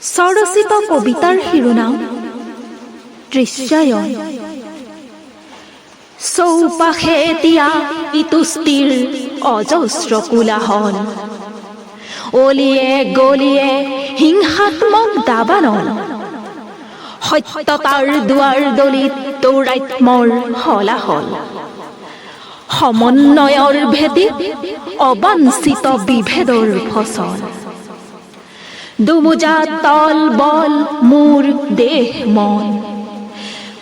স্বৰচিত কবিতাৰ শিৰোনাম দৃশ্যায়ন। চৌপাশে এতিয়া ইতুষ্টিৰ অজস্ৰ কোলাহল, অলিয়ে গলিয়ে হিংসাত্মক দাবানল, সত্যতাৰ দুৱাৰ দলিত দৌৰাত্মৰ হলাহল, সমন্বয়ৰ ভেটিত অবাঞ্ছিত বিভেদৰ ফচল, দুমোজা তল বল মোৰ দেহ মন,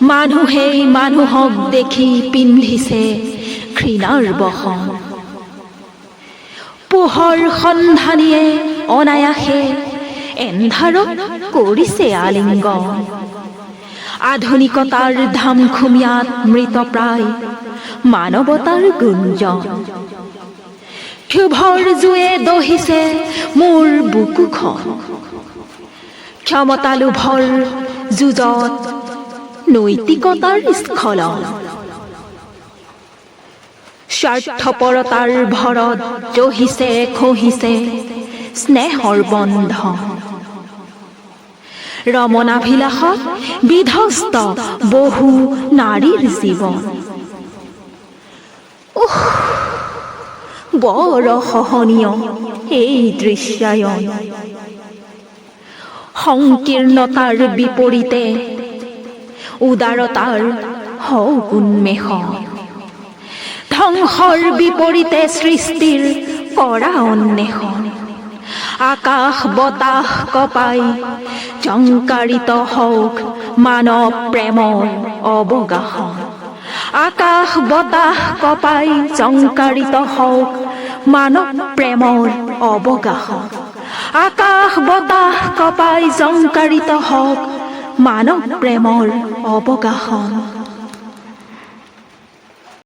মানুহেই মানুহক দেখি পিন্ধিছে ঘৃণাৰ বসন, পোহৰ সন্ধানীয়ে অনায়াসে এন্ধাৰক কৰিছে আলিংগন, আধুনিকতাৰ ধামখুমীয়াত মৃতপ্ৰায় মানৱতাৰ গুঞ্জন, ক্ষোভৰ জুয়ে দহিছে মোৰ বুকুখন, ক্ষমতালোভৰ যুঁজত নৈতিকতাৰ স্খলন, স্বাৰ্থপৰতাৰ ভৰত জহিছে খহিছে স্নেহৰ বন্ধন, ৰমনাভিলাষত বিধ্বস্ত বহু নাৰীৰ জীৱন। বৰ সহনীয় এই দৃশ্যায়ন, সংকীৰ্ণতাৰ বিপৰীতে উদাৰতাৰ হওক উন্মেষণ, ধ্বংসৰ বিপৰীতে সৃষ্টিৰ কৰা অন্বেষণ, আকাশ বতাহ কপাই জংকাৰিত হওক মানৱ প্ৰেমৰ অৱগাহন, আকাশ বতাহ কপাই জংকাৰিত হওক মানৱ প্ৰেমৰ অৱগাহন, আকাশ বতাহ কপাই জংকাৰিত হওক মানৱ প্ৰেমৰ অৱগাহন।